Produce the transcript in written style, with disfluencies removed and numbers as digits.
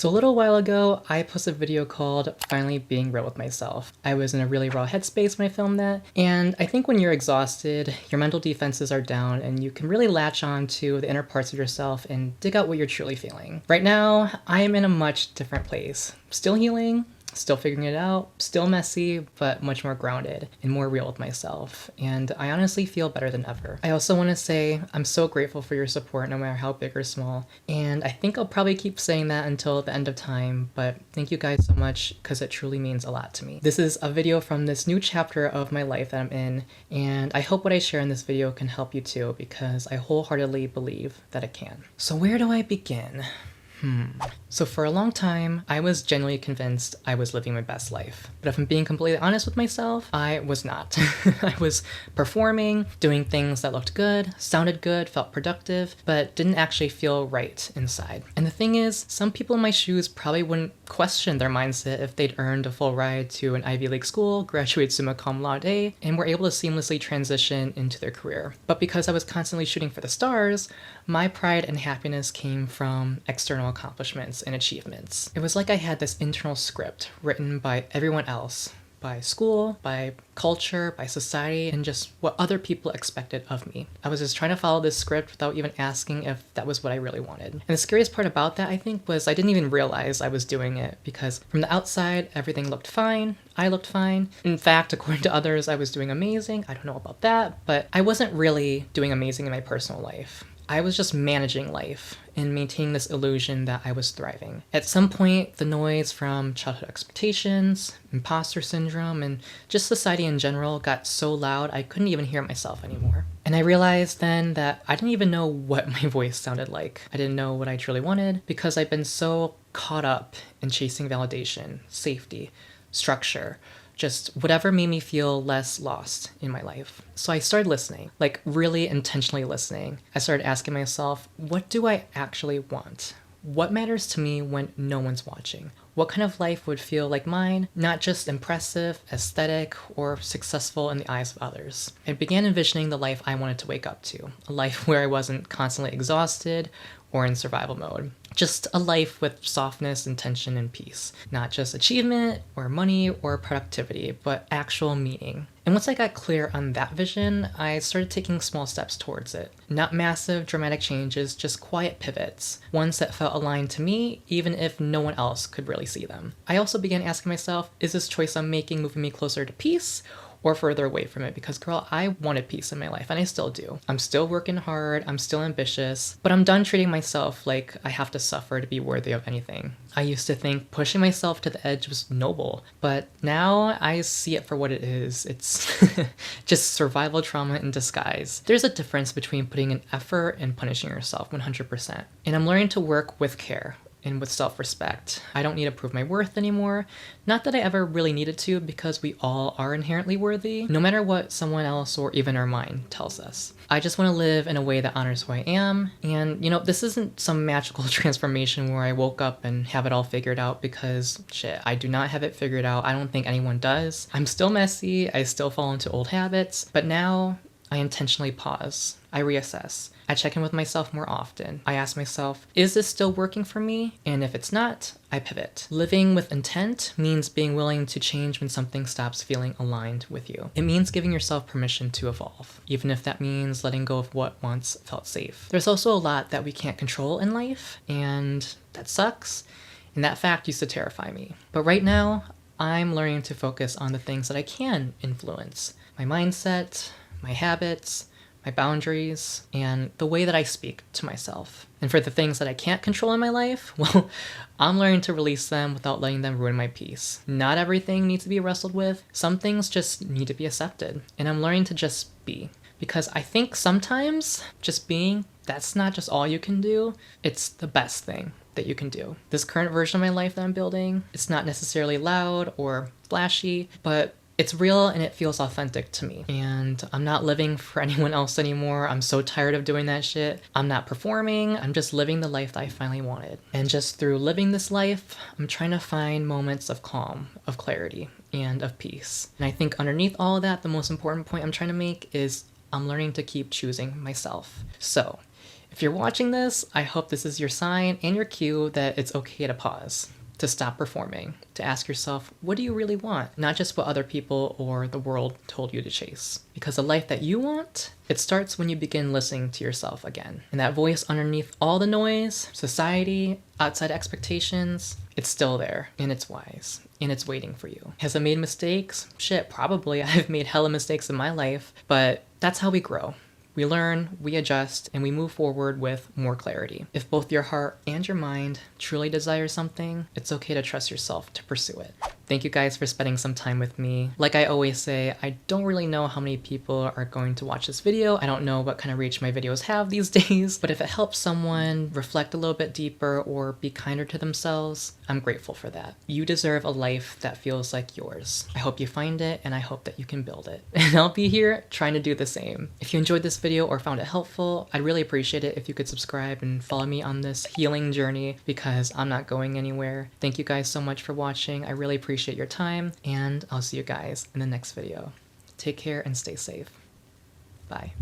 So a little while ago, I posted a video called Finally Being Real with Myself. I was in a really raw headspace when I filmed that, and I think when you're exhausted, your mental defenses are down and you can really latch on to the inner parts of yourself and dig out what you're truly feeling. Right now, I am in a much different place. Still healing, still figuring it out, still messy, but much more grounded and more real with myself. And I honestly feel better than ever. I also want to say I'm so grateful for your support, no matter how big or small. And I think I'll probably keep saying that until the end of time, but thank you guys so much because it truly means a lot to me. This is a video from this new chapter of my life that I'm in, and I hope what I share in this video can help you too, because I wholeheartedly believe that it can. So where do I begin? So for a long time, I was genuinely convinced I was living my best life. But if I'm being completely honest with myself, I was not. I was performing, doing things that looked good, sounded good, felt productive, but didn't actually feel right inside. And the thing is, some people in my shoes probably wouldn't question their mindset if they'd earned a full ride to an Ivy League school, graduated summa cum laude, and were able to seamlessly transition into their career. But because I was constantly shooting for the stars, my pride and happiness came from external accomplishments and achievements. It was like I had this internal script written by everyone else, by school, by culture, by society, and just what other people expected of me. I was just trying to follow this script without even asking if that was what I really wanted. And the scariest part about that, I think, was I didn't even realize I was doing it, because from the outside, everything looked fine. I looked fine. In fact, according to others, I was doing amazing. I don't know about that, but I wasn't really doing amazing in my personal life. I was just managing life and maintaining this illusion that I was thriving. At some point, the noise from childhood expectations, imposter syndrome, and just society in general got so loud I couldn't even hear myself anymore. And I realized then that I didn't even know what my voice sounded like. I didn't know what I truly wanted because I'd been so caught up in chasing validation, safety, structure, just whatever made me feel less lost in my life. So I started listening, like really intentionally listening. I started asking myself, what do I actually want? What matters to me when no one's watching? What kind of life would feel like mine, not just impressive, aesthetic, or successful in the eyes of others? I began envisioning the life I wanted to wake up to, a life where I wasn't constantly exhausted or in survival mode. Just a life with softness, intention, and peace. Not just achievement or money or productivity, but actual meaning. And once I got clear on that vision, I started taking small steps towards it. Not massive, dramatic changes, just quiet pivots. Ones that felt aligned to me, even if no one else could really see them. I also began asking myself, is this choice I'm making moving me closer to peace or further away from it? Because girl, I wanted peace in my life, and I still do. I'm still working hard, I'm still ambitious, but I'm done treating myself like I have to suffer to be worthy of anything. I used to think pushing myself to the edge was noble, but now I see it for what it is. It's just survival trauma in disguise. There's a difference between putting in effort and punishing yourself 100%. And I'm learning to work with care and with self-respect. I don't need to prove my worth anymore. Not that I ever really needed to, because we all are inherently worthy, no matter what someone else or even our mind tells us. I just want to live in a way that honors who I am. And this isn't some magical transformation where I woke up and have it all figured out, because shit, I do not have it figured out. I don't think anyone does. I'm still messy. I still fall into old habits, but now I intentionally pause. I reassess. I check in with myself more often. I ask myself, is this still working for me? And if it's not, I pivot. Living with intent means being willing to change when something stops feeling aligned with you. It means giving yourself permission to evolve, even if that means letting go of what once felt safe. There's also a lot that we can't control in life, and that sucks. And that fact used to terrify me. But right now, I'm learning to focus on the things that I can influence. My mindset, my habits, my boundaries, and the way that I speak to myself. And for the things that I can't control in my life, well, I'm learning to release them without letting them ruin my peace. Not everything needs to be wrestled with. Some things just need to be accepted. And I'm learning to just be. Because I think sometimes just being, that's not just all you can do. It's the best thing that you can do. This current version of my life that I'm building, it's not necessarily loud or flashy, but it's real and it feels authentic to me. And I'm not living for anyone else anymore. I'm so tired of doing that shit. I'm not performing. I'm just living the life that I finally wanted. And just through living this life, I'm trying to find moments of calm, of clarity, and of peace. And I think underneath all of that, the most important point I'm trying to make is I'm learning to keep choosing myself. So If you're watching this, I hope this is your sign and your cue that it's okay to pause, to stop performing, to ask yourself, what do you really want? Not just what other people or the world told you to chase. Because the life that you want, it starts when you begin listening to yourself again. And that voice underneath all the noise, society, outside expectations, it's still there, and it's wise, and it's waiting for you. Has it made mistakes? Shit, probably. I've made hella mistakes in my life, but that's how we grow. We learn, we adjust, and we move forward with more clarity. If both your heart and your mind truly desire something, it's okay to trust yourself to pursue it. Thank you guys for spending some time with me. Like I always say, I don't really know how many people are going to watch this video. I don't know what kind of reach my videos have these days, but if it helps someone reflect a little bit deeper or be kinder to themselves, I'm grateful for that. You deserve a life that feels like yours. I hope you find it, and I hope that you can build it. And I'll be here trying to do the same. If you enjoyed this video or found it helpful, I'd really appreciate it if you could subscribe and follow me on this healing journey, because I'm not going anywhere. Thank you guys so much for watching. I really appreciate your time, and I'll see you guys in the next video. Take care and stay safe. Bye.